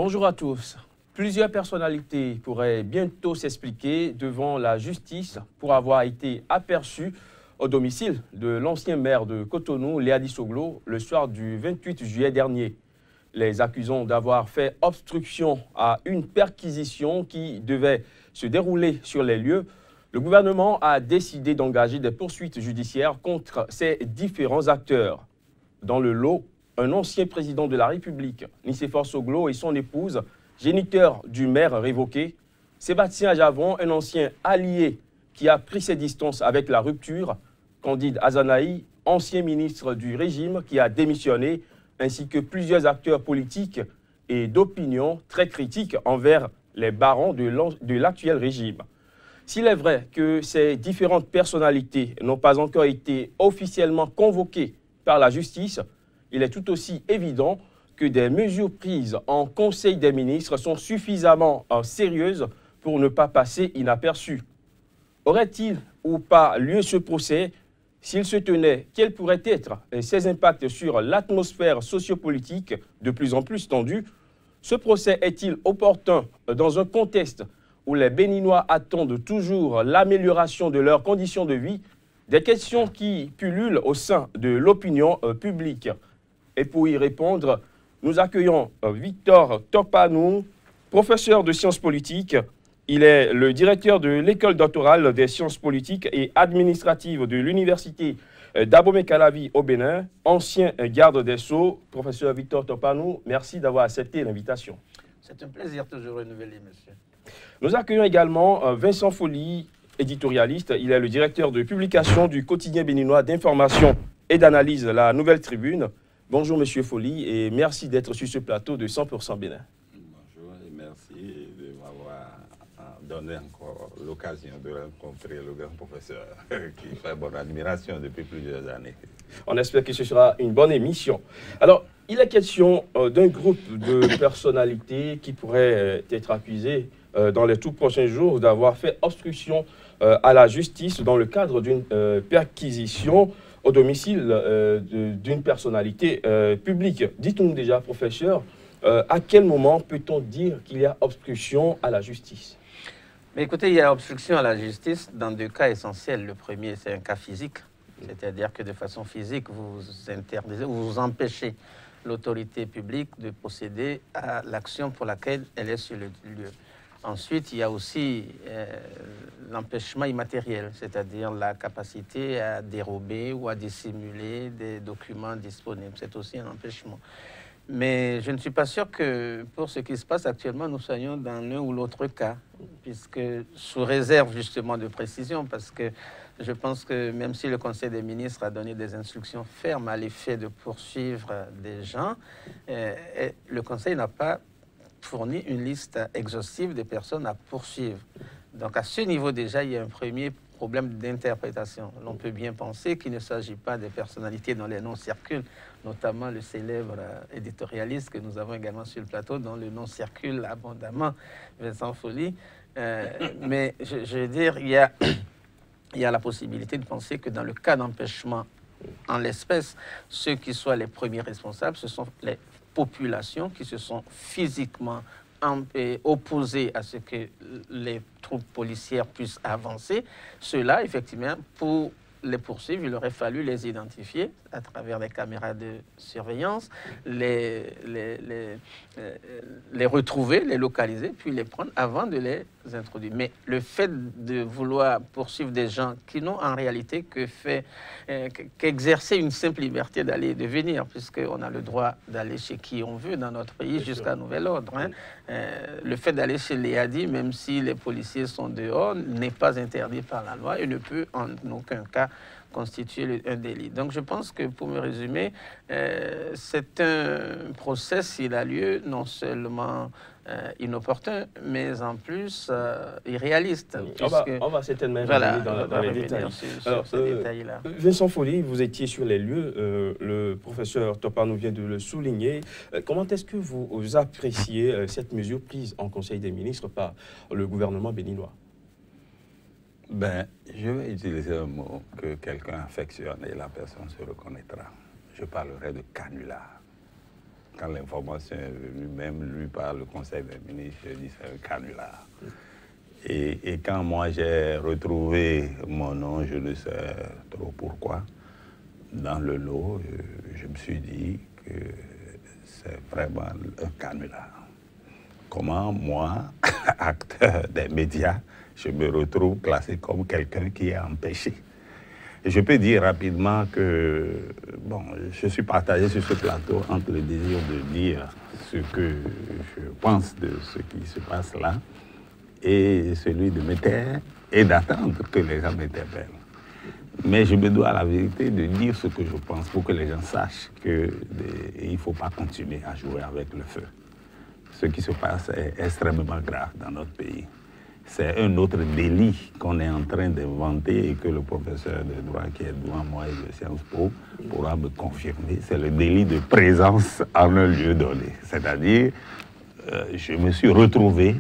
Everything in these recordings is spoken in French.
Bonjour à tous. Plusieurs personnalités pourraient bientôt s'expliquer devant la justice pour avoir été aperçues au domicile de l'ancien maire de Cotonou, Léadi Soglo, le soir du 28 juillet dernier. Les accusant d'avoir fait obstruction à une perquisition qui devait se dérouler sur les lieux. Le gouvernement a décidé d'engager des poursuites judiciaires contre ces différents acteurs. Dans le lot, un ancien président de la République, Nicéphore Soglo, et son épouse, géniteur du maire révoqué, Sébastien Javon, un ancien allié qui a pris ses distances avec la rupture, Candide Azanaï, ancien ministre du régime qui a démissionné, ainsi que plusieurs acteurs politiques et d'opinion très critiques envers les barons de l'actuel régime. S'il est vrai que ces différentes personnalités n'ont pas encore été officiellement convoquées par la justice, il est tout aussi évident que des mesures prises en Conseil des ministres sont suffisamment sérieuses pour ne pas passer inaperçues. Aurait-il ou pas lieu ce procès? S'il se tenait, quels pourraient être ses impacts sur l'atmosphère sociopolitique de plus en plus tendue? Ce procès est-il opportun dans un contexte où les Béninois attendent toujours l'amélioration de leurs conditions de vie? Des questions qui pullulent au sein de l'opinion publique. Et pour y répondre, nous accueillons Victor Topanou, professeur de sciences politiques. Il est le directeur de l'école doctorale des sciences politiques et administratives de l'université d'Abomey-Calavi au Bénin, ancien garde des Sceaux. Professeur Victor Topanou, merci d'avoir accepté l'invitation. C'est un plaisir toujours renouvelé, monsieur. Nous accueillons également Vincent Folly, éditorialiste. Il est le directeur de publication du quotidien béninois d'information et d'analyse, La Nouvelle Tribune. Bonjour, monsieur Folly, et merci d'être sur ce plateau de 100% Bénin. Bonjour et merci de m'avoir donné encore l'occasion de rencontrer le grand professeur qui fait bonne admiration depuis plusieurs années. On espère que ce sera une bonne émission. Alors, il est question d'un groupe de personnalités qui pourraient être accusées dans les tout prochains jours d'avoir fait obstruction à la justice dans le cadre d'une perquisition au domicile d'une personnalité publique. Dites-nous déjà, professeur, à quel moment peut-on dire qu'il y a obstruction à la justice? Mais écoutez, il y a obstruction à la justice dans deux cas essentiels. Le premier, c'est un cas physique, c'est-à-dire que de façon physique, vous interdisez, vous empêchez l'autorité publique de procéder à l'action pour laquelle elle est sur le lieu. Ensuite, il y a aussi l'empêchement immatériel, c'est-à-dire la capacité à dérober ou à dissimuler des documents disponibles. C'est aussi un empêchement. Mais je ne suis pas sûr que pour ce qui se passe actuellement, nous soyons dans l'un ou l'autre cas, puisque sous réserve justement de précision, parce que je pense que même si le Conseil des ministres a donné des instructions fermes à l'effet de poursuivre des gens, le Conseil n'a pas fournit une liste exhaustive des personnes à poursuivre. Donc à ce niveau déjà, il y a un premier problème d'interprétation. L'on peut bien penser qu'il ne s'agit pas des personnalités dont les noms circulent, notamment le célèbre éditorialiste que nous avons également sur le plateau, dont le nom circule abondamment, Vincent Folly. Mais je veux dire, il y a la possibilité de penser que dans le cas d'empêchement, en l'espèce, ceux qui soient les premiers responsables, ce sont les populations qui se sont physiquement opposées à ce que les troupes policières puissent avancer. Ceux-là, effectivement, pour les poursuivre, il aurait fallu les identifier à travers les caméras de surveillance, les retrouver, les localiser, puis les prendre avant de les introduire. Mais le fait de vouloir poursuivre des gens qui n'ont en réalité qu'exercer une simple liberté d'aller et de venir, puisqu'on a le droit d'aller chez qui on veut dans notre pays jusqu'à nouvel ordre. Hein. Le fait d'aller chez Léadi, même si les policiers sont dehors, n'est pas interdit par la loi et ne peut en aucun cas constituer un délit. Donc je pense que, pour me résumer, c'est un procès, s'il a lieu, non seulement inopportun, mais en plus irréaliste. On va certainement revenir dans les détails. Sur ces détails-là. Vincent Folly, vous étiez sur les lieux, le professeur Topanou vient de le souligner. Comment est-ce que vous appréciez cette mesure prise en Conseil des ministres par le gouvernement béninois? Ben, je vais utiliser un mot que quelqu'un affectionne et la personne se reconnaîtra. Je parlerai de canular. quand l'information est venue, même lui par le Conseil des ministres, j'ai dit c'est un canular. Et quand moi j'ai retrouvé mon nom, je ne sais trop pourquoi, dans le lot, je me suis dit que c'est vraiment un canular. Comment moi, acteur des médias, je me retrouve classé comme quelqu'un qui est empêché. Et je peux dire rapidement que bon, je suis partagé sur ce plateau entre le désir de dire ce que je pense de ce qui se passe là et celui de me taire et d'attendre que les gens m'interpellent. Mais je me dois à la vérité de dire ce que je pense pour que les gens sachent qu'il ne faut pas continuer à jouer avec le feu. Ce qui se passe est extrêmement grave dans notre pays. C'est un autre délit qu'on est en train d'inventer et que le professeur de droit qui est devant moi et de Sciences Po pourra me confirmer. C'est le délit de présence en un lieu donné. C'est-à-dire, je me suis retrouvé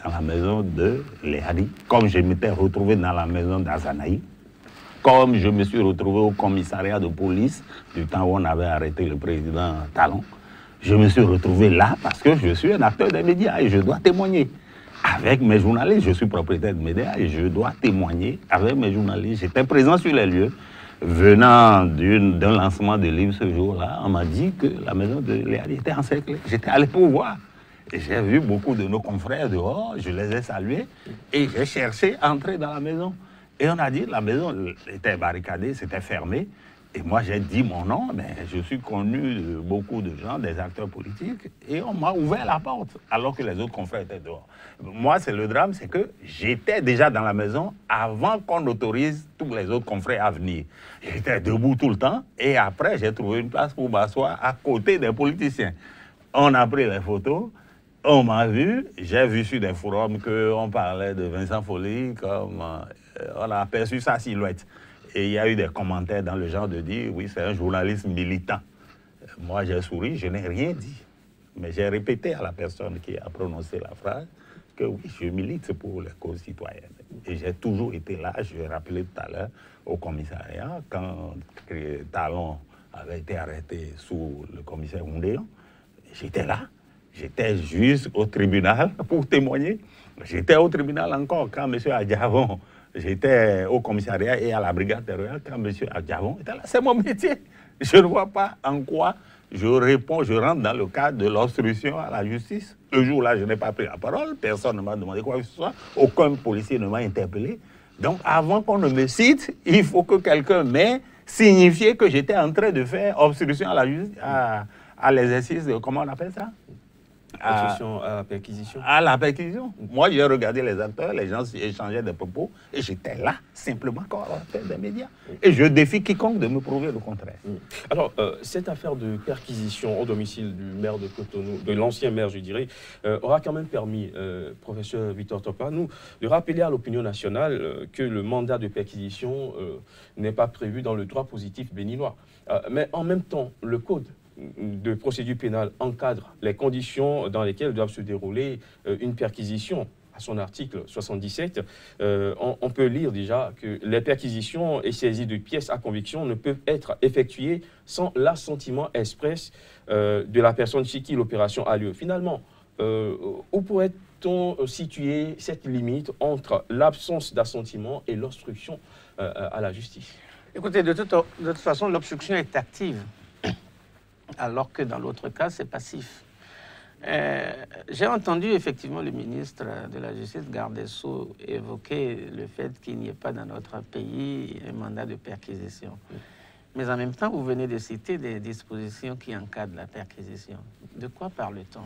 dans la maison de Léhadi, comme je m'étais retrouvé dans la maison d'Azanaï, comme je me suis retrouvé au commissariat de police du temps où on avait arrêté le président Talon. Je me suis retrouvé là parce que je suis un acteur des médias et je dois témoigner. Avec mes journalistes, je suis propriétaire de médias et je dois témoigner avec mes journalistes. J'étais présent sur les lieux. Venant d'un lancement de livre ce jour-là, on m'a dit que la maison de Léhadi était encerclée. J'étais allé pour voir. Et j'ai vu beaucoup de nos confrères dehors, je les ai salués et j'ai cherché à entrer dans la maison. Et on a dit que la maison était barricadée, c'était fermé. Et moi, j'ai dit mon nom, mais je suis connu de beaucoup de gens, des acteurs politiques, et on m'a ouvert la porte, alors que les autres confrères étaient dehors. Moi, c'est le drame, c'est que j'étais déjà dans la maison avant qu'on autorise tous les autres confrères à venir. J'étais debout tout le temps, et après, j'ai trouvé une place pour m'asseoir à côté des politiciens. On a pris les photos, on m'a vu, j'ai vu sur des forums qu'on parlait de Vincent Folly, comme on a aperçu sa silhouette. Et il y a eu des commentaires dans le genre de dire, oui, c'est un journaliste militant. Moi, j'ai souri, je n'ai rien dit. Mais j'ai répété à la personne qui a prononcé la phrase que oui, je milite pour les causes citoyennes. Et j'ai toujours été là, je l'ai rappelé tout à l'heure, au commissariat, quand Talon avait été arrêté sous le commissaire Oundéon. J'étais là, j'étais juste au tribunal pour témoigner. J'étais au tribunal encore quand M. Adjavon, j'étais au commissariat et à la brigade terroriste quand M. Adjavon était là. C'est mon métier. Je ne vois pas en quoi je réponds, je rentre dans le cadre de l'obstruction à la justice. Le jour-là, je n'ai pas pris la parole, personne ne m'a demandé quoi que ce soit, aucun policier ne m'a interpellé. Donc, avant qu'on ne me cite, il faut que quelqu'un m'ait signifié que j'étais en train de faire obstruction à la justice, à l'exercice de, comment on appelle ça? Obstruction à la perquisition. À la perquisition. Moi, j'ai regardé les acteurs, les gens échangeaient des propos, et j'étais là, simplement comme acteur des médias. Et je défie quiconque de me prouver le contraire. Alors, cette affaire de perquisition au domicile du maire de Cotonou, de l'ancien maire, je dirais, aura quand même permis, professeur Victor Topanou, de rappeler à l'opinion nationale que le mandat de perquisition n'est pas prévu dans le droit positif béninois. Mais en même temps, le code de procédure pénale encadre les conditions dans lesquelles doivent se dérouler une perquisition. À son article 77, on peut lire déjà que les perquisitions et saisies de pièces à conviction ne peuvent être effectuées sans l'assentiment express de la personne chez qui l'opération a lieu. Finalement, où pourrait-on situer cette limite entre l'absence d'assentiment et l'obstruction à la justice? Écoutez, de toute façon, l'obstruction est active, alors que dans l'autre cas, c'est passif. J'ai entendu effectivement le ministre de la Justice, garde des Sceaux, évoquer le fait qu'il n'y ait pas dans notre pays un mandat de perquisition. Mais en même temps, vous venez de citer des dispositions qui encadrent la perquisition. De quoi parle-t-on?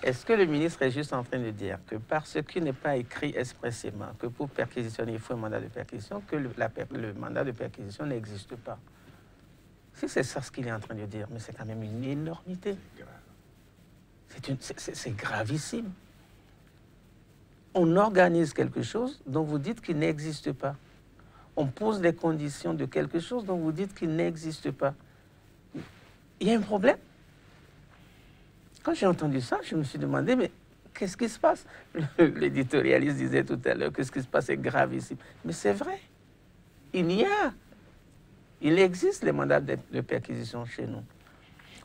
Est-ce que le ministre est juste en train de dire que parce qu'il n'est pas écrit expressément que pour perquisitionner, il faut un mandat de perquisition, que le mandat de perquisition n'existe pas? Si c'est ça ce qu'il est en train de dire, mais c'est quand même une énormité. C'est gravissime. On organise quelque chose dont vous dites qu'il n'existe pas. On pose les conditions de quelque chose dont vous dites qu'il n'existe pas. Il y a un problème. Quand j'ai entendu ça, je me suis demandé, mais qu'est-ce qui se passe? L'éditorialiste disait tout à l'heure que ce qui se passe est gravissime. Mais c'est vrai. Il existe les mandats de perquisition chez nous.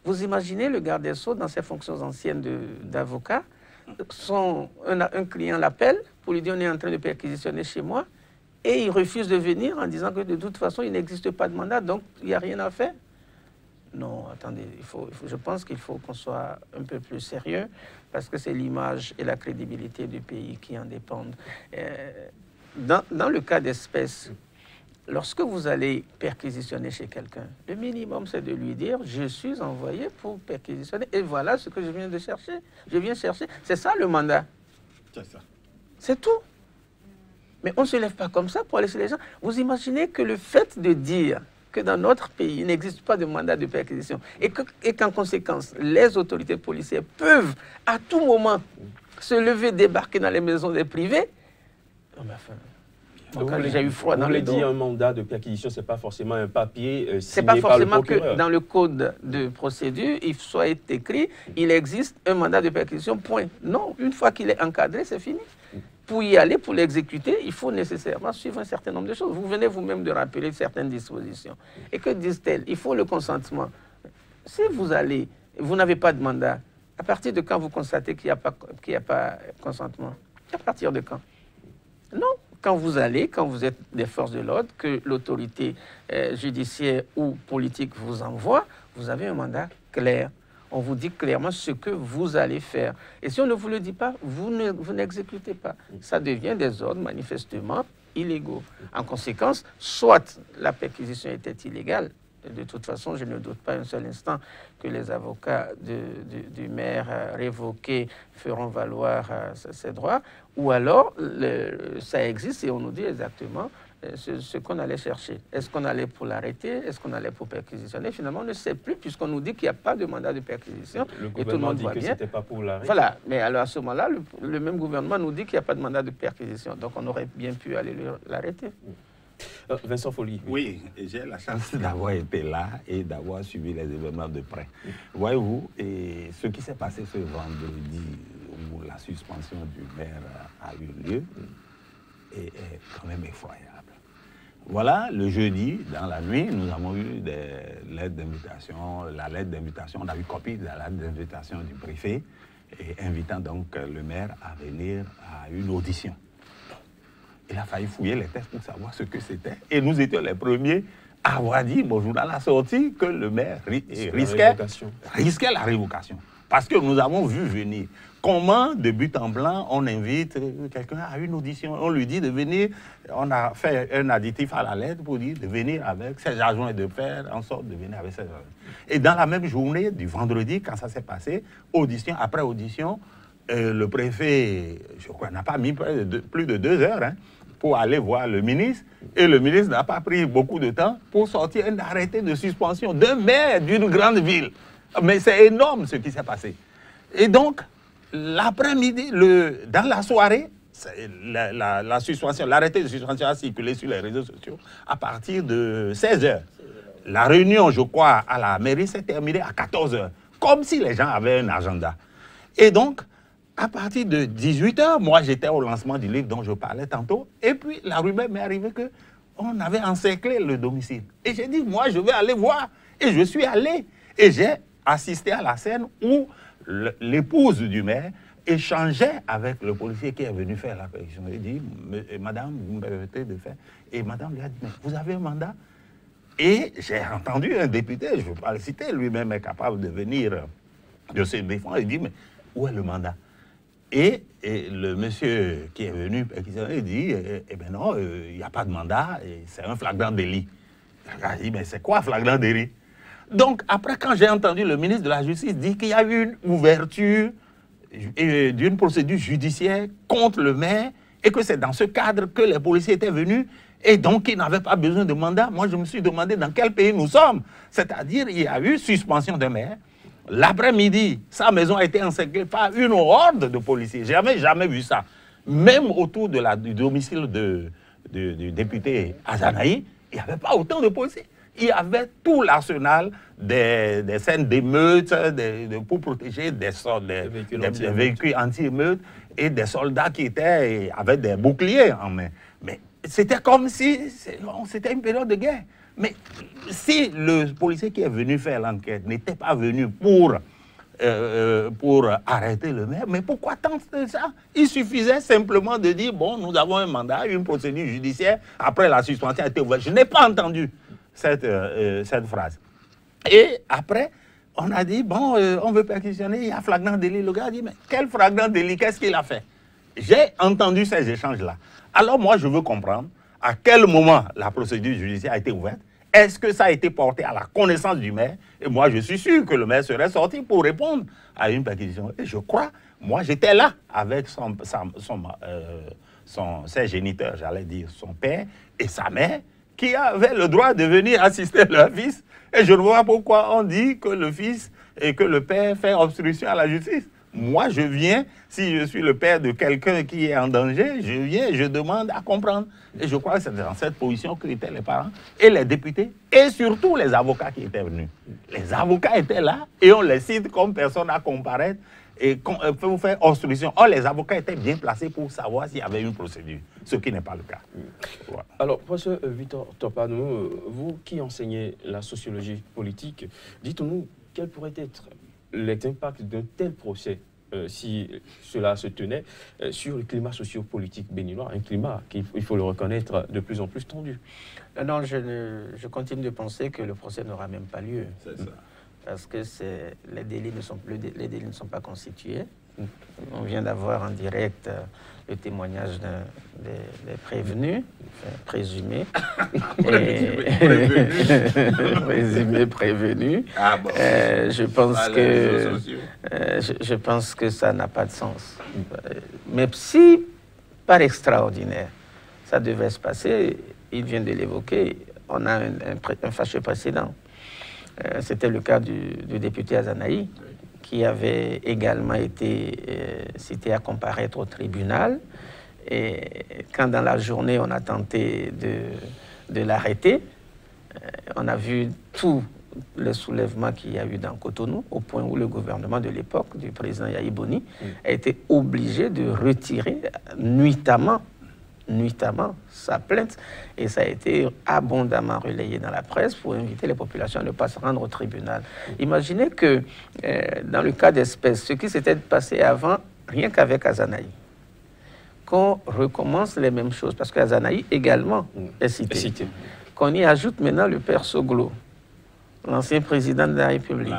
Vous imaginez le garde des Sceaux, dans ses fonctions anciennes d'avocat, un client l'appelle pour lui dire on est en train de perquisitionner chez moi, et il refuse de venir en disant que de toute façon, il n'existe pas de mandat, donc il n'y a rien à faire. Non, attendez, je pense qu'il faut qu'on soit un peu plus sérieux, parce que c'est l'image et la crédibilité du pays qui en dépendent. Dans le cas d'espèce, lorsque vous allez perquisitionner chez quelqu'un, le minimum, c'est de lui dire « je suis envoyé pour perquisitionner et voilà ce que je viens de chercher. Je viens chercher. » C'est ça le mandat. C'est ça. C'est tout. Mais on ne se lève pas comme ça pour aller chez les gens. Vous imaginez que le fait de dire que dans notre pays, il n'existe pas de mandat de perquisition et qu'en conséquence, les autorités policières peuvent à tout moment se lever, débarquer dans les maisons des privés, Vous avez eu froid dans le dos. Un mandat de perquisition, ce n'est pas forcément un papier signé par le procureur. Ce n'est pas forcément que dans le code de procédure, il soit écrit, il existe un mandat de perquisition, point. Non, une fois qu'il est encadré, c'est fini. Pour y aller, pour l'exécuter, il faut nécessairement suivre un certain nombre de choses. Vous venez vous-même de rappeler certaines dispositions. Et que disent-elles? Il faut le consentement. Si vous allez, vous n'avez pas de mandat, à partir de quand vous constatez qu'il n'y a pas consentement? À partir de quand? Non. Quand vous allez, quand vous êtes des forces de l'ordre, que l'autorité judiciaire ou politique vous envoie, vous avez un mandat clair. On vous dit clairement ce que vous allez faire. Et si on ne vous le dit pas, vous n'exécutez pas. Ça devient des ordres manifestement illégaux. En conséquence, soit la perquisition était illégale. De toute façon, je ne doute pas un seul instant que les avocats du maire révoqué feront valoir ses droits, ou alors ça existe et on nous dit exactement ce qu'on allait chercher. Est-ce qu'on allait pour l'arrêter? Est-ce qu'on allait pour perquisitionner? Finalement, on ne sait plus, puisqu'on nous dit qu'il n'y a pas de mandat de perquisition. Le gouvernement dit que ce n'était pas pour l'arrêter. Voilà, mais alors à ce moment-là, le même gouvernement nous dit qu'il n'y a pas de mandat de perquisition. Donc on aurait bien pu aller l'arrêter. Vincent Folly. Oui, j'ai la chance d'avoir été là et d'avoir suivi les événements de près. Voyez-vous, et ce qui s'est passé ce vendredi où la suspension du maire a eu lieu est quand même effroyable. Voilà, le jeudi, dans la nuit, nous avons eu des lettres d'invitation. La lettre d'invitation, on a eu copie de la lettre d'invitation du préfet et invitant donc le maire à venir à une audition. Il a failli fouiller les textes pour savoir ce que c'était. Et nous étions les premiers à avoir dit, mon journal a sorti, que le maire risquait la révocation. Parce que nous avons vu venir comment, de but en blanc, on invite quelqu'un à une audition. On lui dit de venir, on a fait un additif à la lettre pour dire de venir avec ses adjoints de faire en sorte de venir avec ses adjoints. Et dans la même journée du vendredi, quand ça s'est passé, audition après audition, le préfet, je crois, n'a pas mis plus de 2 heures pour aller voir le ministre. Et le ministre n'a pas pris beaucoup de temps pour sortir un arrêté de suspension d'un maire d'une grande ville. Mais c'est énorme ce qui s'est passé. Et donc, l'après-midi, dans la soirée, la suspension, l'arrêté de suspension a circulé sur les réseaux sociaux à partir de 16 h. La réunion, je crois, à la mairie s'est terminée à 14 h, comme si les gens avaient un agenda. Et donc, à partir de 18 h, moi j'étais au lancement du livre dont je parlais tantôt, et puis la rumeur m'est arrivée qu'on avait encerclé le domicile. Et j'ai dit, moi je vais aller voir. Et je suis allé. Et j'ai assisté à la scène où l'épouse du maire échangeait avec le policier qui est venu faire la perquisition. Il dit, madame, vous me permettez de faire. Et madame lui a dit, mais vous avez un mandat? Et j'ai entendu un député, je ne veux pas le citer, lui-même est capable de venir de se défendre. Il dit, mais où est le mandat? Et le monsieur qui est venu, il dit, eh bien non, il n'y a pas de mandat, c'est un flagrant délit. Il a dit, mais c'est quoi flagrant délit? Donc, après, quand j'ai entendu le ministre de la Justice dire qu'il y a eu une ouverture d'une procédure judiciaire contre le maire et que c'est dans ce cadre que les policiers étaient venus et donc ils n'avaient pas besoin de mandat, moi je me suis demandé dans quel pays nous sommes. C'est-à-dire, il y a eu suspension d'un maire. L'après-midi, sa maison a été encerclée par une horde de policiers. Je n'avais jamais vu ça. Même autour du domicile du député Azanaï, il n'y avait pas autant de policiers. Il y avait tout l'arsenal des scènes d'émeutes pour protéger des véhicules anti-émeutes et des soldats qui avaient des boucliers en main. Mais c'était comme si c'était une période de guerre. Mais si le policier qui est venu faire l'enquête n'était pas venu pour arrêter le maire, mais pourquoi tant de ça? Il suffisait simplement de dire, bon, nous avons un mandat, une procédure judiciaire, après la suspension a été ouverte. Je n'ai pas entendu cette phrase. Et après, on a dit, bon, on veut perquisitionner, il y a flagrant délit. Le gars a dit, mais quel flagrant délit, qu'est-ce qu'il a fait? J'ai entendu ces échanges-là. Alors moi, je veux comprendre à quel moment la procédure judiciaire a été ouverte. Est-ce que ça a été porté à la connaissance du maire? Et moi, je suis sûr que le maire serait sorti pour répondre à une perquisition. Et je crois, moi, j'étais là avec ses géniteurs, j'allais dire, son père et sa mère, qui avaient le droit de venir assister leur fils. Et je ne vois pas pourquoi on dit que le fils et que le père fait obstruction à la justice. Moi, je viens, si je suis le père de quelqu'un qui est en danger, je viens, je demande à comprendre. Et je crois que c'est dans cette position que étaient les parents et les députés et surtout les avocats qui étaient venus. Les avocats étaient là et on les cite comme personne à comparaître et pour faire obstruction. Or, les avocats étaient bien placés pour savoir s'il y avait une procédure, ce qui n'est pas le cas. Voilà. Alors, professeur Victor Topano, vous qui enseignez la sociologie politique, dites-nous quel pourrait être les impacts d'un tel procès, si cela se tenait, sur le climat socio-politique béninois, un climat qui, il faut le reconnaître, de plus en plus tendu. Non, je continue de penser que le procès n'aura même pas lieu. C'est ça. Parce que les délits ne sont pas constitués. On vient d'avoir en direct le témoignage des prévenus, enfin, présumés. Présumés prévenus. Ah bon. Je pense que ça n'a pas de sens. Mais si, par extraordinaire, ça devait se passer, il vient de l'évoquer, on a un fâcheux précédent. C'était le cas du député Azanaï, qui avait également été cité à comparaître au tribunal. Et quand dans la journée, on a tenté de l'arrêter, on a vu tout le soulèvement qu'il y a eu dans Cotonou, au point où le gouvernement de l'époque, du président Yahi Boni, a été obligé de retirer nuitamment sa plainte, et ça a été abondamment relayé dans la presse pour inviter les populations à ne pas se rendre au tribunal. Imaginez que dans le cas d'espèce, ce qui s'était passé avant, rien qu'avec Azanaï, qu'on recommence les mêmes choses, parce qu'Azanaï également est cité. Qu'on y ajoute maintenant le père Soglo, l'ancien président de la République,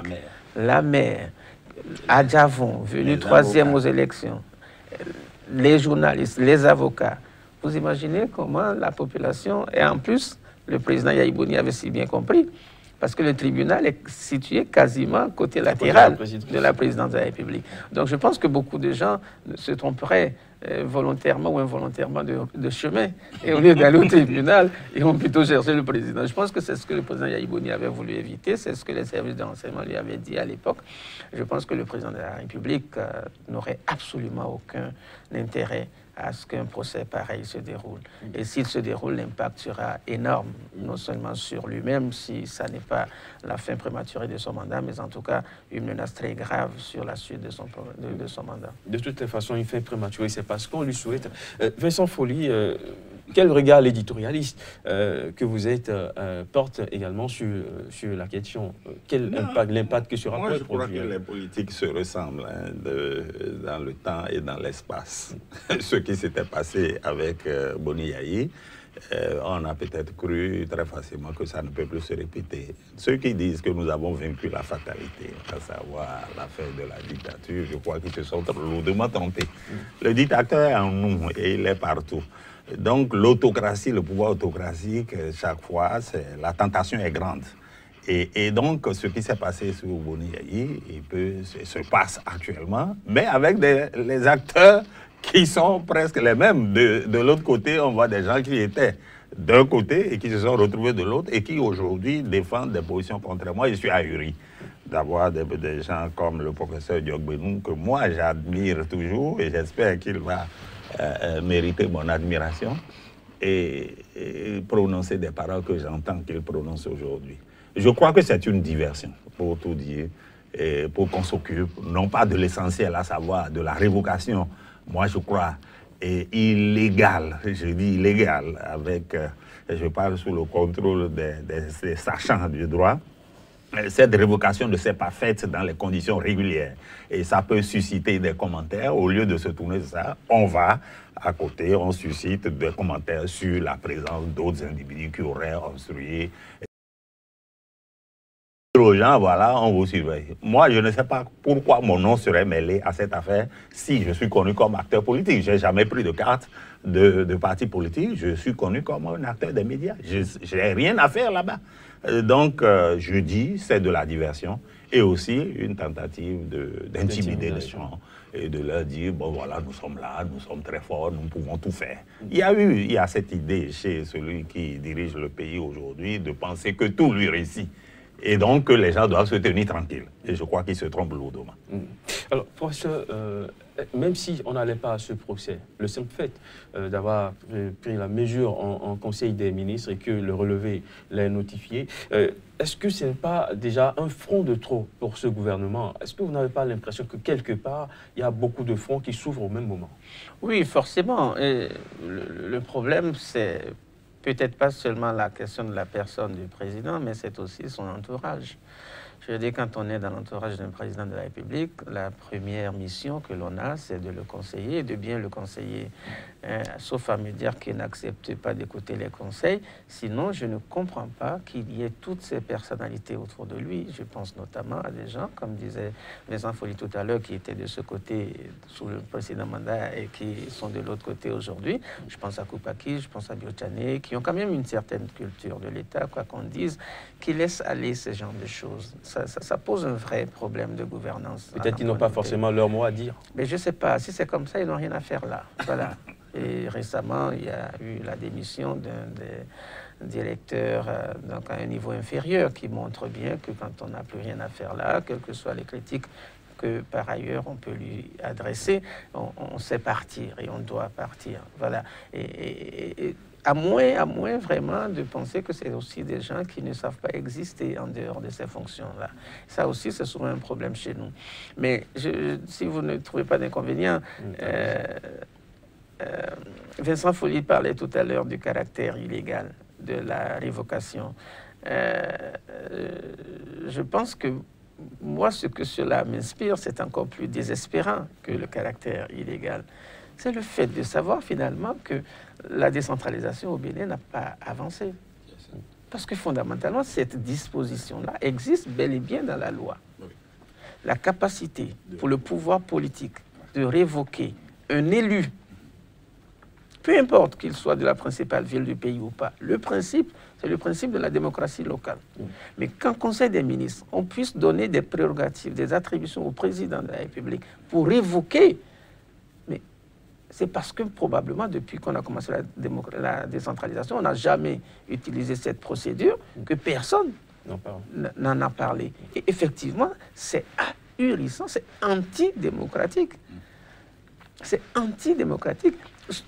la mère, Adjavon, venu troisième aux élections, les journalistes, les avocats. Vous imaginez comment la population, et en plus, le président Yahi Boni avait si bien compris, parce que le tribunal est situé quasiment côté latéral de la présidence de la République. Donc je pense que beaucoup de gens se tromperaient volontairement ou involontairement de chemin, et au lieu d'aller au tribunal, ils vont plutôt chercher le président. Je pense que c'est ce que le président Yahi Boni avait voulu éviter, c'est ce que les services de renseignement lui avaient dit à l'époque. Je pense que le président de la République n'aurait absolument aucun intérêt à ce qu'un procès pareil se déroule. Et s'il se déroule, l'impact sera énorme, non seulement sur lui-même, si ça n'est pas la fin prématurée de son mandat, mais en tout cas une menace très grave sur la suite de son mandat. De toutes les façons, une fin prématurée, c'est parce qu'on lui souhaite. Vincent Folly, quel regard l'éditorialiste que vous êtes porte également sur la question? Quel impact, l'impact que sera moi, je crois que les politiques se ressemblent dans le temps et dans l'espace. Ce qui s'était passé avec Boni Yahi, on a peut-être cru très facilement que ça ne peut plus se répéter. Ceux qui disent que nous avons vaincu la fatalité, à savoir la fin de la dictature, je crois qu'ils se sont lourdement trompés. Le dictateur est en nous et il est partout. Donc l'autocratie, le pouvoir autocratique, chaque fois, la tentation est grande. Et donc, ce qui s'est passé sur Boni Yahi, se passe actuellement, mais avec les acteurs qui sont presque les mêmes. De l'autre côté, on voit des gens qui étaient d'un côté et qui se sont retrouvés de l'autre et qui aujourd'hui défendent des positions contre moi. Je suis ahuri d'avoir des gens comme le professeur Diogbenou, que moi j'admire toujours et j'espère qu'il va mériter mon admiration et prononcer des paroles que j'entends qu'il prononce aujourd'hui. Je crois que c'est une diversion, pour tout dire, et pour qu'on s'occupe, non pas de l'essentiel, à savoir de la révocation, moi je crois, illégale, je dis illégale, avec et je parle sous le contrôle des sachants du droit, cette révocation ne s'est pas faite dans les conditions régulières. Et ça peut susciter des commentaires. Au lieu de se tourner sur ça, on va à côté, on suscite des commentaires sur la présence d'autres individus qui auraient obstrué. Aux gens, voilà, on vous surveille. Moi, je ne sais pas pourquoi mon nom serait mêlé à cette affaire si je suis connu comme acteur politique. Je n'ai jamais pris de carte de parti politique. Je suis connu comme un acteur des médias. Je n'ai rien à faire là-bas. Donc, je dis, c'est de la diversion et aussi une tentative d'intimider les gens et de leur dire, bon voilà, nous sommes là, nous sommes très forts, nous pouvons tout faire. Il y a cette idée chez celui qui dirige le pays aujourd'hui de penser que tout lui réussit. Et donc, que les gens doivent se tenir tranquilles. Et je crois qu'ils se trompent lourdement. Alors, professeur, même si on n'allait pas à ce procès, le simple fait d'avoir pris la mesure en Conseil des ministres et que le relevé l'ait notifié, est-ce que ce n'est pas déjà un front de trop pour ce gouvernement? Est-ce que vous n'avez pas l'impression que quelque part, il y a beaucoup de fronts qui s'ouvrent au même moment? Oui, forcément. Et le problème, c'est peut-être pas seulement la question de la personne du président, mais c'est aussi son entourage. Je veux dire, quand on est dans l'entourage d'un président de la République, la première mission que l'on a, c'est de le conseiller, de bien le conseiller. Sauf à me dire qu'il n'accepte pas d'écouter les conseils. Sinon, je ne comprends pas qu'il y ait toutes ces personnalités autour de lui. Je pense notamment à des gens, comme disait Vincent Folli tout à l'heure, qui étaient de ce côté sous le précédent mandat et qui sont de l'autre côté aujourd'hui. Je pense à Koupaki, je pense à Biotchané, qui ont quand même une certaine culture de l'État, quoi qu'on dise, qui laissent aller ce genre de choses. Ça pose un vrai problème de gouvernance. Peut-être qu'ils n'ont pas forcément leur mot à dire. Mais je ne sais pas. Si c'est comme ça, ils n'ont rien à faire là. Voilà. Et récemment, il y a eu la démission d'un des directeurs donc à un niveau inférieur qui montre bien que quand on n'a plus rien à faire là, quelles que soient les critiques que par ailleurs on peut lui adresser, on sait partir et on doit partir. Voilà. Et à moins vraiment de penser que c'est aussi des gens qui ne savent pas exister en dehors de ces fonctions-là. Ça aussi, c'est souvent un problème chez nous. Mais si vous ne trouvez pas d'inconvénient, Vincent Folli parlait tout à l'heure du caractère illégal de la révocation. Je pense que moi, ce que cela m'inspire, c'est encore plus désespérant que le caractère illégal. C'est le fait de savoir finalement que la décentralisation au Bénin n'a pas avancé. Parce que fondamentalement, cette disposition-là existe bel et bien dans la loi. La capacité pour le pouvoir politique de révoquer un élu, peu importe qu'il soit de la principale ville du pays ou pas, le principe, c'est le principe de la démocratie locale. Mais qu'en Conseil des ministres, on puisse donner des prérogatives, des attributions au président de la République pour révoquer, mais c'est parce que probablement depuis qu'on a commencé la décentralisation, on n'a jamais utilisé cette procédure que personne n'en a parlé. Et effectivement, c'est ahurissant, c'est antidémocratique. C'est antidémocratique.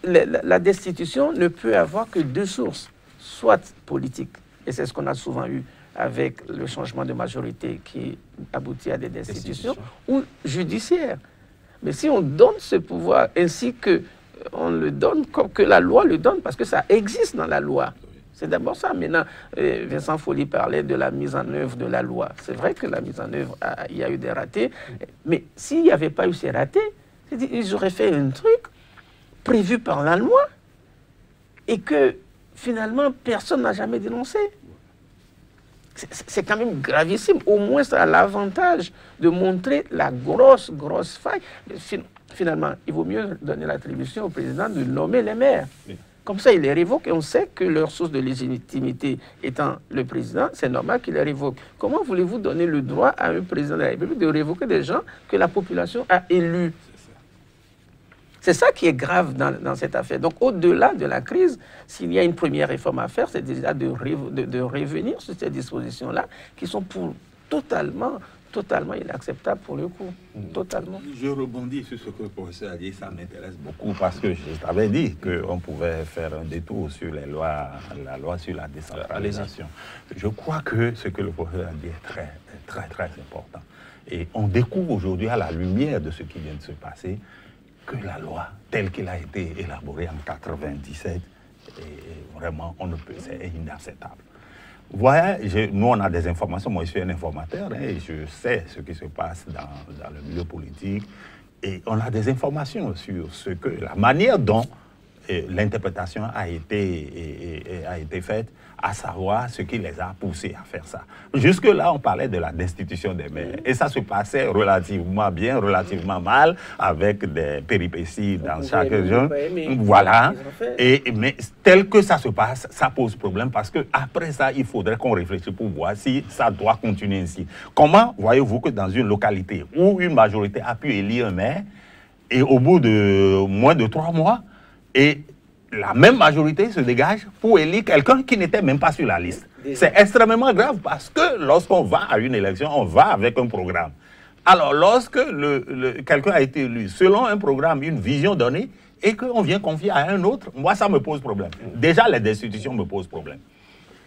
La destitution ne peut avoir que deux sources, soit politique, et c'est ce qu'on a souvent eu avec le changement de majorité qui aboutit à des destitutions, ou judiciaire. Mais si on donne ce pouvoir ainsi que on le donne, comme que la loi le donne, parce que ça existe dans la loi. C'est d'abord ça. Maintenant, Vincent Folli parlait de la mise en œuvre de la loi. C'est vrai que la mise en œuvre, il y a eu des ratés, mais s'il n'y avait pas eu ces ratés, ils auraient fait un truc prévu par la loi et que finalement personne n'a jamais dénoncé. C'est quand même gravissime. Au moins, ça a l'avantage de montrer la grosse faille. Finalement, il vaut mieux donner l'attribution au président de nommer les maires. Comme ça, il les révoque et on sait que leur source de légitimité étant le président, c'est normal qu'il les révoque. Comment voulez-vous donner le droit à un président de la République de révoquer des gens que la population a élus? C'est ça qui est grave dans cette affaire. Donc, au-delà de la crise, s'il y a une première réforme à faire, c'est déjà de revenir sur ces dispositions-là qui sont totalement inacceptables pour le coup. Totalement. Je rebondis sur ce que le professeur a dit, ça m'intéresse beaucoup parce que je t'avais dit qu'on pouvait faire un détour sur la loi sur la décentralisation. Je crois que ce que le professeur a dit est très important. Et on découvre aujourd'hui, à la lumière de ce qui vient de se passer, que la loi, telle qu'elle a été élaborée en 1997, Et vraiment, on ne peut, c'est inacceptable. Vous voyez, nous, on a des informations. Moi, je suis un informateur et je sais ce qui se passe dans le milieu politique. Et on a des informations sur ce que, la manière dont l'interprétation a été faite, à savoir ce qui les a poussés à faire ça. Jusque-là, on parlait de la destitution des maires. Et ça se passait relativement bien, relativement mal, avec des péripéties dans chaque région. Voilà. Mais tel que ça se passe, ça pose problème parce qu'après ça, il faudrait qu'on réfléchisse pour voir si ça doit continuer ainsi. Comment voyez-vous que dans une localité où une majorité a pu élire un maire, et au bout de moins de 3 mois, et la même majorité se dégage pour élire quelqu'un qui n'était même pas sur la liste. C'est extrêmement grave parce que lorsqu'on va à une élection, on va avec un programme. Alors, lorsque quelqu'un a été élu selon un programme, une vision donnée, et qu'on vient confier à un autre, moi, ça me pose problème. Déjà, les destitutions me posent problème.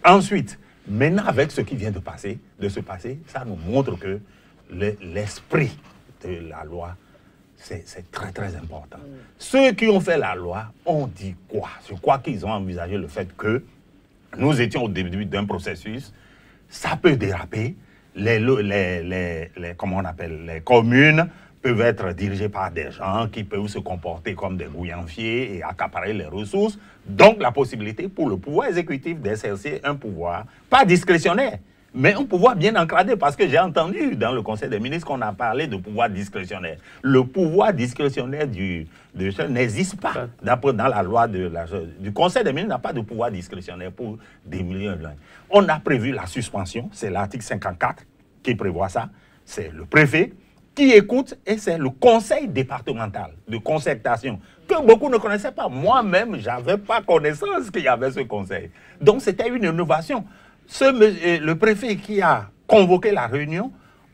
Ensuite, maintenant, avec ce qui vient de se passer, ça nous montre que l'esprit de la loi, c'est très, très important. Ceux qui ont fait la loi ont dit quoi? Je crois qu'ils ont envisagé le fait que nous étions au début d'un processus, ça peut déraper, comment on appelle, les communes peuvent être dirigées par des gens qui peuvent se comporter comme des gouyанfiers et accaparer les ressources. Donc, la possibilité pour le pouvoir exécutif d'exercer un pouvoir, pas discrétionnaire, mais un pouvoir bien encadré, parce que j'ai entendu dans le Conseil des ministres qu'on a parlé de pouvoir discrétionnaire. Le pouvoir discrétionnaire du chef n'existe pas. Dans la loi du Conseil des ministres n'a pas de pouvoir discrétionnaire pour des millions de gens. On a prévu la suspension, c'est l'article 54 qui prévoit ça. C'est le préfet qui écoute et c'est le conseil départemental de concertation que beaucoup ne connaissaient pas. Moi-même, je n'avais pas connaissance qu'il y avait ce conseil. Donc, c'était une innovation. Le préfet qui a convoqué la réunion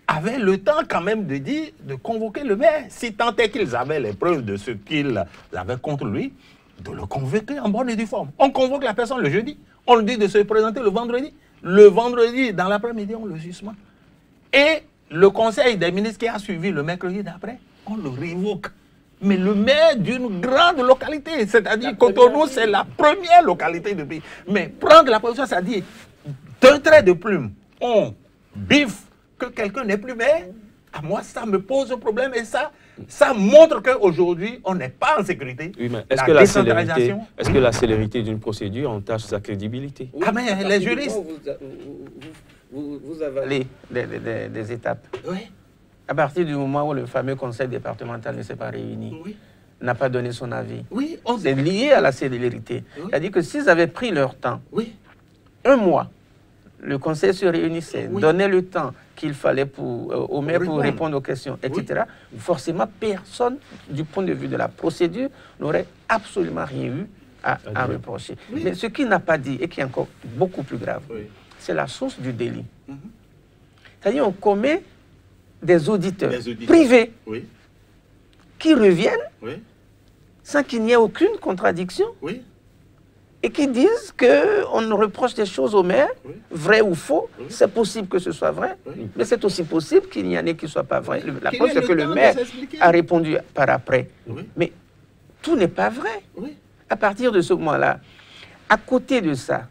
avait le temps quand même de convoquer le maire, si tant est qu'ils avaient les preuves de ce qu'ils avaient contre lui, de le convoquer en bonne et due forme. On convoque la personne le jeudi, on lui dit de se présenter le vendredi. Le vendredi, dans l'après-midi, on le suspend. Et le conseil des ministres qui a suivi le mercredi d'après, on le révoque. Mais le maire d'une grande localité, c'est-à-dire Cotonou, c'est la première localité du pays. Mais prendre la position, c'est-à-dire d'un trait de plume, on biffe que quelqu'un n'est plus maire, à moi, ça me pose problème et ça montre qu'aujourd'hui, on n'est pas en sécurité. Oui, mais est-ce que la célérité d'une procédure entache sa crédibilité? Oui, mais les juristes... Vous avalez des étapes. Oui. À partir du moment où le fameux conseil départemental ne s'est pas réuni, oui, n'a pas donné son avis, oui, c'est lié à la célérité. Oui. C'est-à-dire que s'ils avaient pris leur temps, oui, 1 mois, le conseil se réunissait, oui, donnait le temps qu'il fallait au maire pour répondre aux questions, etc. Oui. Forcément, personne, du point de vue de la procédure, n'aurait absolument rien eu à reprocher. Oui. Mais ce qu'il n'a pas dit, et qui est encore beaucoup plus grave, oui, c'est la source du délit. C'est-à-dire on commet des auditeurs privés, oui, qui reviennent, oui, sans qu'il n'y ait aucune contradiction, oui, et qui disent qu'on reproche des choses au maire, oui, vrai ou faux. Oui. C'est possible que ce soit vrai, oui, mais c'est aussi possible qu'il y en ait qui ne soient pas vrais. La preuve, c'est que le maire a répondu par après. Oui. Mais tout n'est pas vrai. Oui. À partir de ce moment-là, à côté de ça,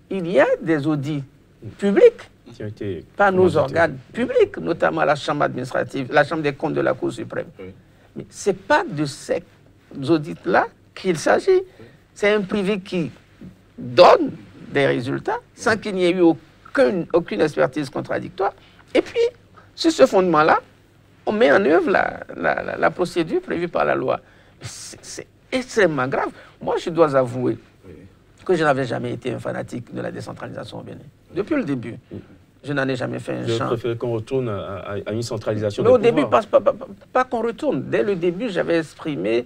il y a des audits publics par nos organes publics, notamment la Chambre administrative, la Chambre des comptes de la Cour suprême. Oui. Mais ce n'est pas de ces audits-là qu'il s'agit. Oui. C'est un privé qui donne des résultats sans qu'il n'y ait eu aucune expertise contradictoire. Et puis, sur ce fondement-là, on met en œuvre la procédure prévue par la loi. C'est extrêmement grave. Moi, je dois avouer que je n'avais jamais été un fanatique de la décentralisation au Bénin. Depuis le début, je n'en ai jamais fait un champ. Je préfère qu'on retourne à une centralisation. Mais au début, pas qu'on retourne. Dès le début, j'avais exprimé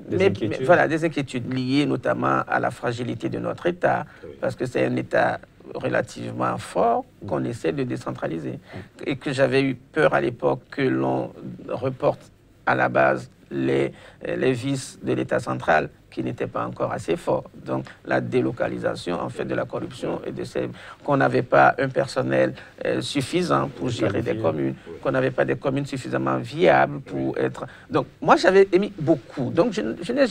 des inquiétudes liées notamment à la fragilité de notre État, parce que c'est un État relativement fort qu'on essaie de décentraliser. Et que j'avais eu peur à l'époque que l'on reporte à la base les vices de l'État central qui n'étaient pas encore assez forts. Donc la délocalisation en fait de la corruption et de ces qu'on n'avait pas un personnel suffisant pour gérer des communes, qu'on n'avait pas des communes suffisamment viables pour être. Donc moi j'avais émis beaucoup. Donc je n'ai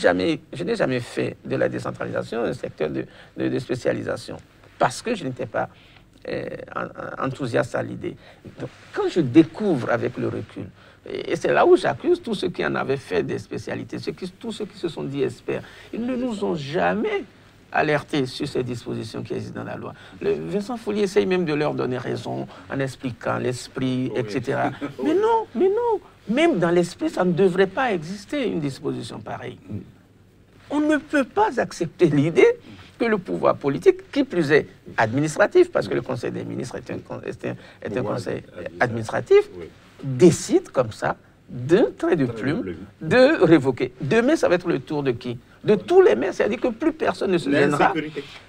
jamais fait de la décentralisation un secteur de spécialisation parce que je n'étais pas enthousiaste à l'idée. Donc quand je découvre avec le recul, et c'est là où j'accuse tous ceux qui en avaient fait des spécialités, tous ceux qui se sont dit experts. Ils ne nous ont jamais alertés sur ces dispositions qui existent dans la loi. Vincent Folli essaye même de leur donner raison en expliquant l'esprit, etc. Mais non. Même dans l'esprit, ça ne devrait pas exister une disposition pareille. On ne peut pas accepter l'idée que le pouvoir politique, qui plus est administratif, parce que le Conseil des ministres est un conseil administratif, décide comme ça, d'un trait de plume, de révoquer. Demain, ça va être le tour de qui? De tous les maires. C'est-à-dire que plus personne ne se gênera.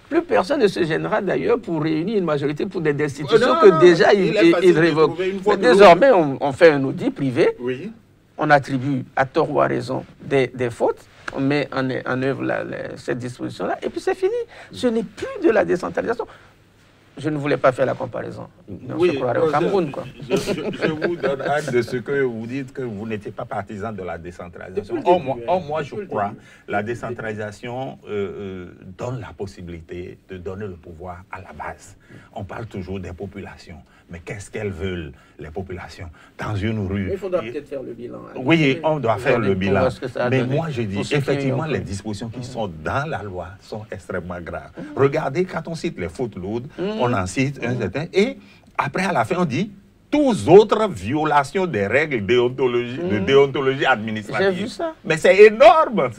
Plus personne ne se gênera d'ailleurs pour réunir une majorité pour des destitutions que déjà il révoque. Désormais, on fait un audit privé, on attribue à tort ou à raison des fautes, on met en œuvre cette disposition-là, et puis c'est fini. Ce n'est plus de la décentralisation. Je ne voulais pas faire la comparaison. On se croirait au Cameroun, quoi. Je vous donne acte de ce que vous dites, que vous n'étiez pas partisan de la décentralisation. Moi, je crois la décentralisation donne la possibilité de donner le pouvoir à la base. On parle toujours des populations. Mais qu'est-ce qu'elles veulent, les populations? Dans une rue... Il faudra peut-être faire le bilan. Oui, on doit faire le bilan. Mais moi, je dis, effectivement, les dispositions dispositions qui sont dans la loi sont extrêmement graves. Regardez, quand on cite les fautes lourdes, on en cite un certain, et après, à la fin, on dit toutes autres violations des règles de déontologie administrative. J'ai vu ça. Mais c'est énorme,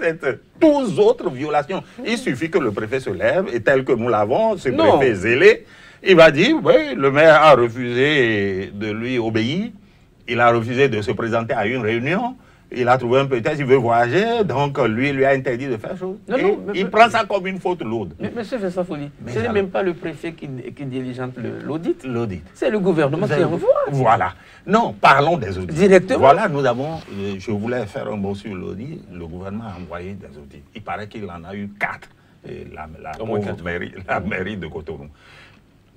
toutes autres violations. Il suffit que le préfet se lève, et tel que nous l'avons, ce préfet zélé, il va dire, oui, le maire a refusé de lui obéir, il a refusé de se présenter à une réunion, il a trouvé un prétexte, il veut voyager, donc lui a interdit de faire chose. Il prend ça comme une faute lourde. Mais monsieur Vincent Folli, ce n'est même pas le préfet qui diligente l'audit. L'audit. C'est le gouvernement qui envoie. Voilà. Non, parlons des audits. Directement. Voilà, nous avons, je voulais faire un mot sur l'audit, le gouvernement a envoyé des audits. Il paraît qu'il en a eu 4, la mairie de Cotonou.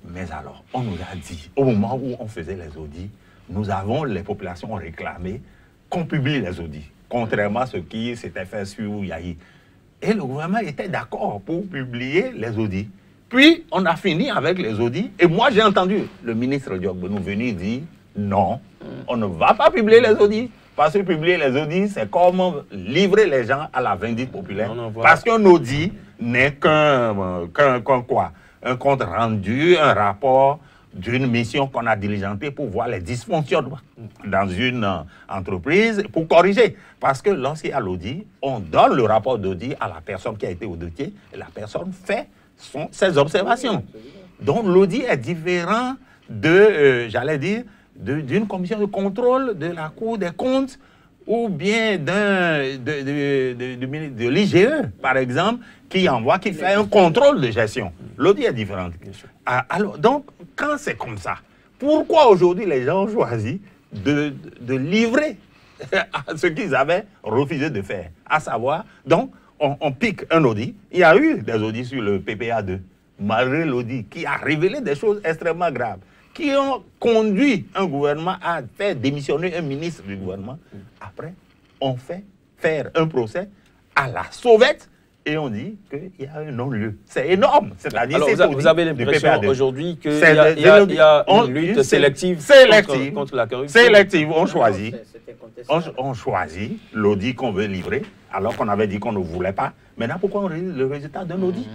Mais alors, on nous a dit, au moment où on faisait les audits, les populations ont réclamé qu'on publie les audits, contrairement à ce qui s'était fait sur Yahi. Et le gouvernement était d'accord pour publier les audits. Puis, on a fini avec les audits, et moi j'ai entendu le ministre Diop nous venir dire, non, on ne va pas publier les audits, parce que publier les audits, c'est comme livrer les gens à la vindicte populaire, parce qu'un audit n'est qu'un compte rendu, un rapport d'une mission qu'on a diligentée pour voir les dysfonctionnements dans une entreprise, pour corriger. Parce que lorsqu'il y a l'audit, on donne le rapport d'audit à la personne qui a été auditée, et la personne fait ses observations. Donc l'audit est différent de, j'allais dire, d'une commission de contrôle de la Cour des comptes, ou bien de l'IGE, par exemple, qui fait un contrôle de gestion. L'audit est différent. Alors, donc, quand c'est comme ça, pourquoi aujourd'hui les gens ont choisi de livrer à ce qu'ils avaient refusé de faire? À savoir, donc, on pique un audit. Il y a eu des audits sur le PPA2, malgré l'audit, qui a révélé des choses extrêmement graves, qui ont conduit un gouvernement à faire démissionner un ministre du gouvernement. Après, on fait faire un procès à la sauvette et on dit qu'il y a un non-lieu. C'est énorme. C'est-à-dire, vous avez l'impression aujourd'hui qu'il y a une lutte sélective contre la corruption. Sélective, on choisit l'audit qu'on veut livrer, alors qu'on avait dit qu'on ne voulait pas. Maintenant, pourquoi on réalise le résultat d'un audit?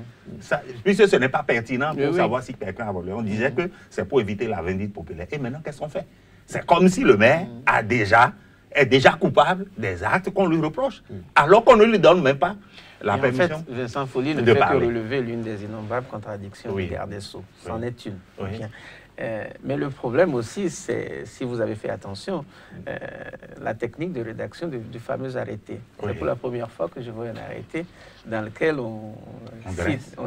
Puisque ce n'est pas pertinent pour savoir si quelqu'un a volé. On disait que c'est pour éviter la vindicte populaire. Et maintenant, qu'est-ce qu'on fait? C'est comme si le maire est déjà coupable des actes qu'on lui reproche, alors qu'on ne lui donne même pas la permission. En fait, Vincent Folli ne fait que relever l'une des innombrables contradictions du garde des Sceaux. C'en est une. Bien. Mais le problème aussi, c'est, si vous avez fait attention, la technique de rédaction du fameux arrêté. C'est pour la première fois que je vois un arrêté dans lequel on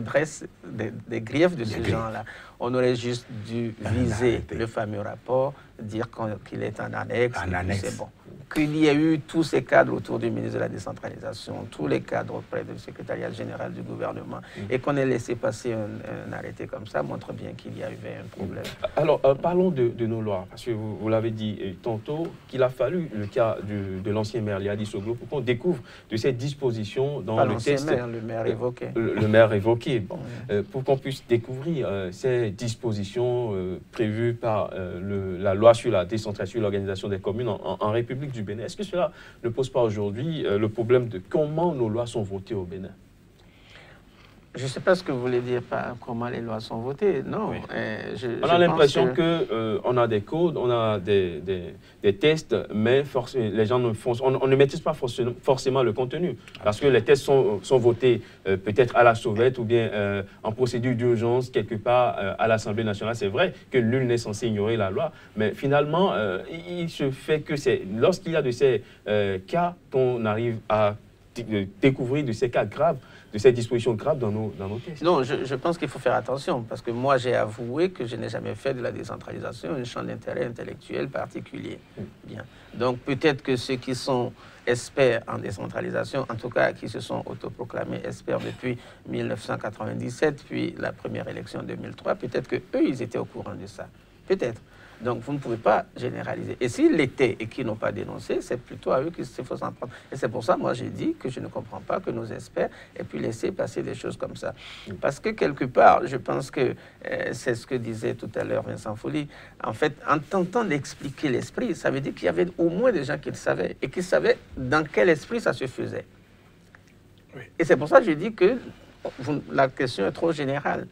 dresse des griefs de ce genre-là. On aurait juste dû viser le fameux rapport, dire qu'il est en annexe, c'est bon. qu'il y ait eu tous ces cadres autour du ministre de la décentralisation, tous les cadres auprès du secrétariat général du gouvernement, et qu'on ait laissé passer un arrêté comme ça, montre bien qu'il y avait un problème. Alors, parlons de nos lois, parce que vous l'avez dit tantôt, qu'il a fallu le cas de l'ancien maire Liadi Soglo pour qu'on découvre de ces dispositions dans le test. Le maire évoqué. Le maire évoqué, bon, pour qu'on puisse découvrir ces dispositions prévues par la loi sur la décentralisation et l'organisation des communes en République du Bénin. Est-ce que cela ne pose pas aujourd'hui le problème de comment nos lois sont votées au Bénin? Je ne sais pas ce que vous voulez dire par comment les lois sont votées. Non. Oui. On a l'impression qu'on a des codes, on a des tests, mais les gens on ne maîtrise pas forcément le contenu. Parce que les tests sont votés peut-être à la sauvette ou bien en procédure d'urgence quelque part à l'Assemblée nationale. C'est vrai que nul n'est censé ignorer la loi, mais finalement, il se fait que c'est lorsqu'il y a de ces cas qu'on arrive à découvrir de ces cas graves, de ces dispositions graves dans nos tests. Non, je pense qu'il faut faire attention, parce que moi, j'ai avoué que je n'ai jamais fait de la décentralisation un champ d'intérêt intellectuel particulier. Bien. Donc, peut-être que ceux qui sont experts en décentralisation, en tout cas qui se sont autoproclamés experts depuis 1997, puis la première élection en 2003, peut-être qu'eux, ils étaient au courant de ça. Peut-être. Donc, vous ne pouvez pas généraliser. Et s'ils l'étaient et qu'ils n'ont pas dénoncé, c'est plutôt à eux qu'il faut s'en prendre. Et c'est pour ça, moi, j'ai dit que je ne comprends pas que nos experts aient pu laisser passer des choses comme ça. Parce que, quelque part, je pense que c'est ce que disait tout à l'heure Vincent Folly. En fait, en tentant d'expliquer l'esprit, ça veut dire qu'il y avait au moins des gens qui le savaient et qui savaient dans quel esprit ça se faisait. Oui. Et c'est pour ça que je dis que la question est trop générale.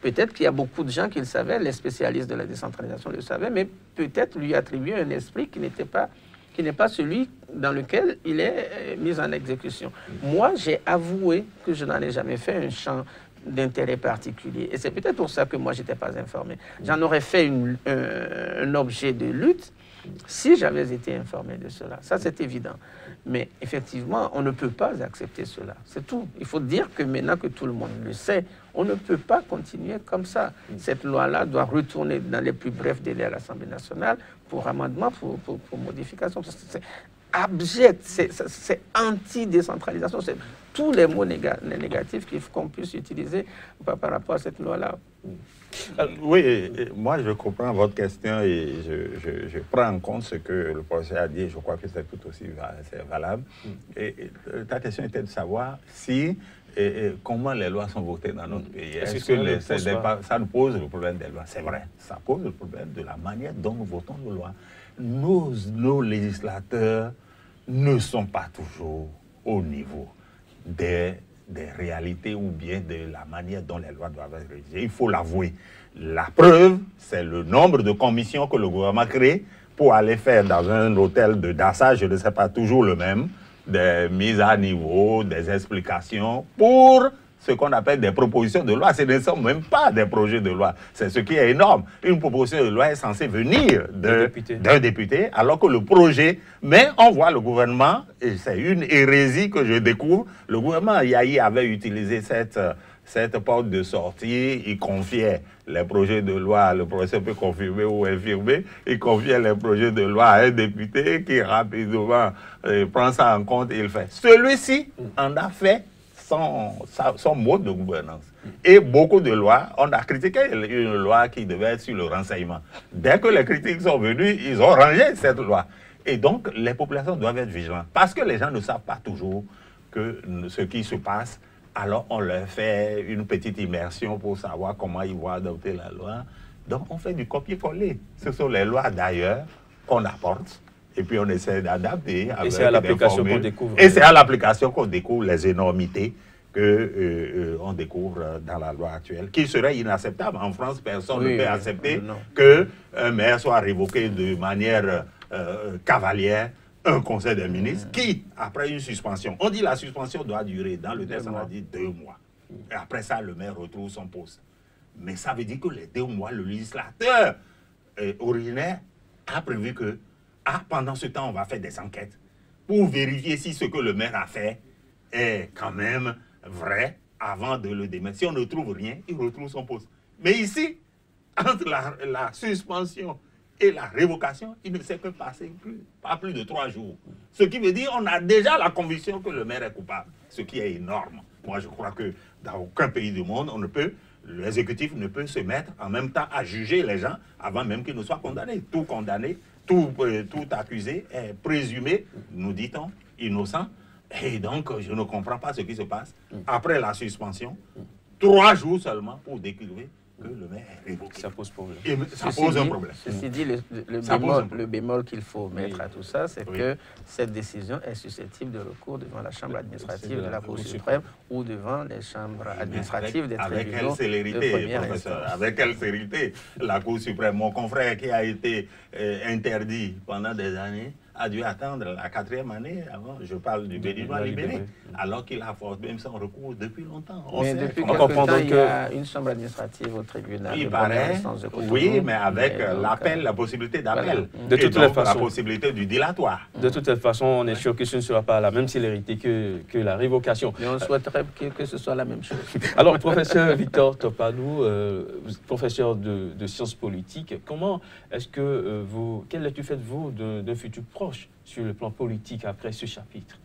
Peut-être qu'il y a beaucoup de gens qui le savaient, les spécialistes de la décentralisation le savaient, mais peut-être lui attribuer un esprit qui n'est pas celui dans lequel il est mis en exécution. Moi, j'ai avoué que je n'en ai jamais fait un champ d'intérêt particulier. Et c'est peut-être pour ça que moi, je n'étais pas informé. J'en aurais fait un objet de lutte si j'avais été informé de cela. Ça, c'est évident. Mais effectivement, on ne peut pas accepter cela. C'est tout. Il faut dire que maintenant que tout le monde le sait, on ne peut pas continuer comme ça. Cette loi-là doit retourner dans les plus brefs délais à l'Assemblée nationale pour amendement, pour modification. C'est abject, c'est anti-décentralisation. C'est tous les mots négatifs qu'on puisse utiliser par rapport à cette loi-là. Oui, moi je comprends votre question et je prends en compte ce que le professeur a dit. Je crois que c'est tout aussi valable. Et ta question était de savoir si comment les lois sont votées dans notre pays. Est-ce que ça nous pose le problème des lois? C'est vrai, ça pose le problème de la manière dont nous votons nos lois. Nos législateurs ne sont pas toujours au niveau des réalités ou bien de la manière dont les lois doivent être rédigées. Il faut l'avouer. La preuve, c'est le nombre de commissions que le gouvernement crée pour aller faire dans un hôtel de Dassa, je ne sais pas, toujours le même, des mises à niveau, des explications pour ce qu'on appelle des propositions de loi. Ce ne sont même pas des projets de loi. C'est ce qui est énorme. Une proposition de loi est censée venir d'un député, alors que le projet... Mais on voit le gouvernement, et c'est une hérésie que je découvre, le gouvernement Yahi avait utilisé cette porte de sortie, il confiait les projets de loi, le professeur peut confirmer ou infirmer, il confiait les projets de loi à un député qui rapidement prend ça en compte et il fait. Celui-ci en a fait son mode de gouvernance. Et beaucoup de lois, on a critiqué une loi qui devait être sur le renseignement. Dès que les critiques sont venues, ils ont rangé cette loi. Et donc, les populations doivent être vigilantes. Parce que les gens ne savent pas toujours ce qui se passe. Alors, on leur fait une petite immersion pour savoir comment ils vont adopter la loi. Donc, on fait du copier-coller. Ce sont les lois d'ailleurs qu'on apporte. Et puis, on essaie d'adapter. Et c'est à l'application qu'on découvre. Et c'est à l'application qu'on découvre les énormités qu'on découvre dans la loi actuelle, qui serait inacceptable. En France, personne ne peut accepter qu'un maire soit révoqué de manière cavalière un conseil des ministres qui, après une suspension, on dit la suspension doit durer, dans le texte on a dit 2 mois. Et après ça, le maire retrouve son poste. Mais ça veut dire que les 2 mois, le législateur originaire a prévu que pendant ce temps, on va faire des enquêtes pour vérifier si ce que le maire a fait est quand même vrai avant de le démettre. Si on ne trouve rien, il retrouve son poste. Mais ici, entre la suspension Et la révocation, il ne s'est que passé pas plus de 3 jours. Ce qui veut dire qu'on a déjà la conviction que le maire est coupable, ce qui est énorme. Moi, je crois que dans aucun pays du monde, l'exécutif ne peut se mettre en même temps à juger les gens avant même qu'ils ne soient condamnés. Tout condamné, tout accusé est présumé, nous dit-on, innocent. Et donc, je ne comprends pas ce qui se passe après la suspension. 3 jours seulement pour décrire que le maire est révoqué. Ça pose problème. Et ça pose un problème. Ceci dit, le bémol qu'il faut mettre à tout ça, c'est que cette décision est susceptible de recours devant la Chambre administrative de la Cour suprême ou devant les chambres administratives des tribunaux de première instance. Avec quelle célérité la Cour suprême, mon confrère qui a été interdit pendant des années, a dû attendre la 4e année avant, je parle du Béninois libéré, alors qu'il a forcé même son recours depuis longtemps. Mais depuis quelque temps, il y a une chambre administrative au tribunal de première instance de Cotonou. Oui, mais avec l'appel, la possibilité d'appel. Voilà. De toutes les façons. La possibilité du dilatoire. De toute façon, on est sûr que ce ne sera pas la même célérité que la révocation. Mais on souhaiterait que ce soit la même chose. Alors, professeur Victor Topadou, professeur de sciences politiques, comment est-ce que quelle lecture faites-vous d'un futur proche sur le plan politique après ce chapitre?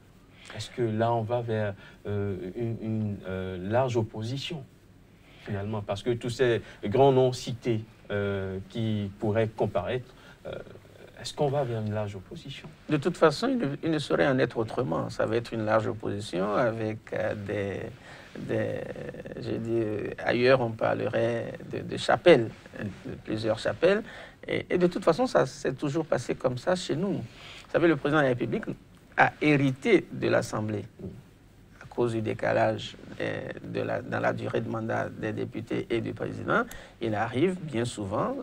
Est-ce que là, on va vers une large opposition, finalement? Parce que tous ces grands noms cités qui pourraient comparaître, est-ce qu'on va vers une large opposition? De toute façon, il ne saurait en être autrement. Ça va être une large opposition avec j'ai dit, ailleurs, on parlerait de chapelles, de plusieurs chapelles. Et de toute façon, ça s'est toujours passé comme ça chez nous. Vous savez, le président de la République a hérité de l'Assemblée à cause du décalage dans la durée de mandat des députés et du président. Il arrive bien souvent,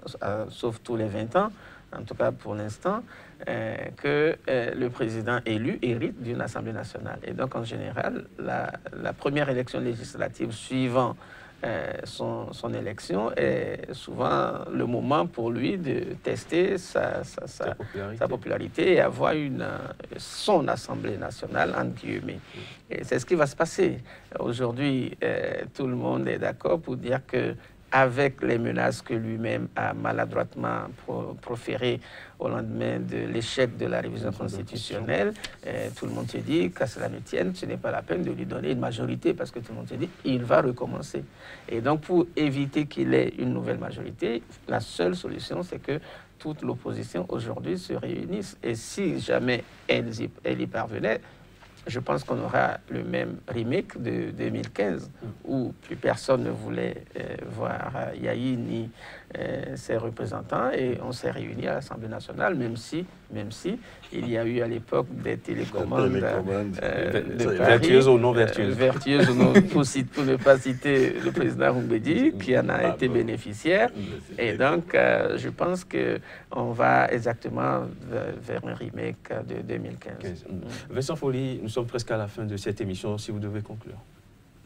sauf tous les 20 ans, en tout cas pour l'instant, que le président élu hérite d'une Assemblée nationale. Et donc, en général, la première élection législative suivant son élection est souvent le moment pour lui de tester sa popularité et avoir son Assemblée nationale, entre guillemets. Et c'est ce qui va se passer. Aujourd'hui, tout le monde est d'accord pour dire que avec les menaces que lui-même a maladroitement proférées au lendemain de l'échec de la révision constitutionnelle, tout le monde se dit qu'à cela ne tienne, ce n'est pas la peine de lui donner une majorité parce que tout le monde se dit qu'il va recommencer. Et donc, pour éviter qu'il ait une nouvelle majorité, la seule solution, c'est que toute l'opposition aujourd'hui se réunisse. Et si jamais elle y parvenait, je pense qu'on aura le même remake de 2015, où plus personne ne voulait voir Yahi ni ses représentants, et on s'est réunis à l'Assemblée nationale, même si il y a eu à l'époque des télécommandes de Paris, vertueuses ou non vertueuses. Vertueuses ou non, pour ne pas citer le président Roumbedi, qui en a été bénéficiaire. Et donc, je pense qu'on va exactement vers un remake de 2015. Vincent Folly, nous sommes presque à la fin de cette émission, si vous devez conclure.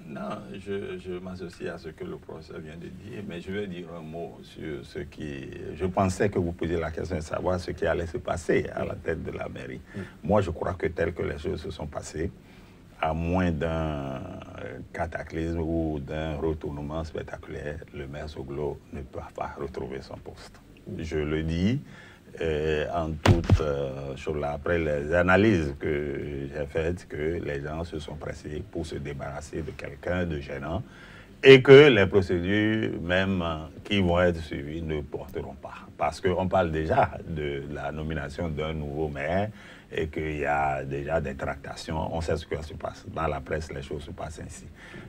Non, je m'associe à ce que le professeur vient de dire, mais je vais dire un mot sur ce qui... Je pensais que vous posiez la question de savoir ce qui allait se passer à la tête de la mairie. Moi, je crois que tel que les choses se sont passées, à moins d'un cataclysme ou d'un retournement spectaculaire, le maire Soglo ne peut pas retrouver son poste. Je le dis en toute après les analyses que j'ai faites, que les gens se sont pressés pour se débarrasser de quelqu'un de gênant et que les procédures même qui vont être suivies ne porteront pas. Parce qu'on parle déjà de la nomination d'un nouveau maire et qu'il y a déjà des tractations. On sait ce qui se passe. Dans la presse, les choses se passent ainsi.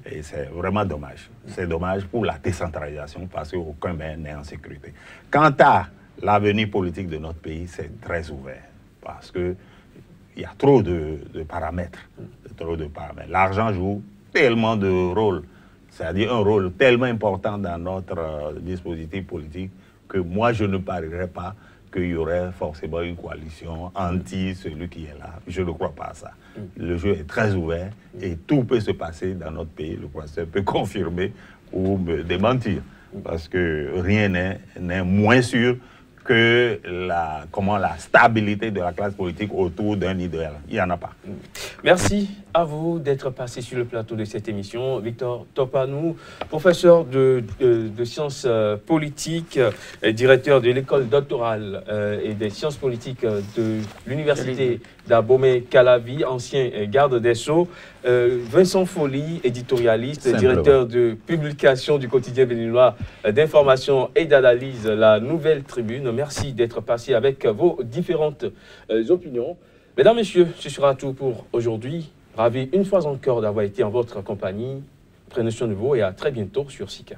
Et c'est vraiment dommage. C'est dommage pour la décentralisation parce qu'aucun maire n'est en sécurité. Quant à l'avenir politique de notre pays, c'est très ouvert parce qu'il y a trop de paramètres. L'argent joue tellement de rôles, c'est-à-dire un rôle tellement important dans notre dispositif politique que moi, je ne parierais pas qu'il y aurait forcément une coalition anti celui qui est là. Je ne crois pas à ça. Le jeu est très ouvert et tout peut se passer dans notre pays. Le professeur peut confirmer ou me démentir parce que rien n'est moins sûr que la stabilité de la classe politique autour d'un idéal. Il n'y en a pas. Merci à vous d'être passé sur le plateau de cette émission. Victor Topanou, professeur de sciences politiques, directeur de l'école doctorale et des sciences politiques de l'université d'Abomey-Calavi, ancien garde des Sceaux. Vincent Folly, éditorialiste, directeur de publication du quotidien béninois d'information et d'analyse, La Nouvelle Tribune. Merci d'être passé avec vos différentes opinions. Mesdames, Messieurs, ce sera tout pour aujourd'hui. Ravi une fois encore d'avoir été en votre compagnie. Prenez soin de vous et à très bientôt sur SICA.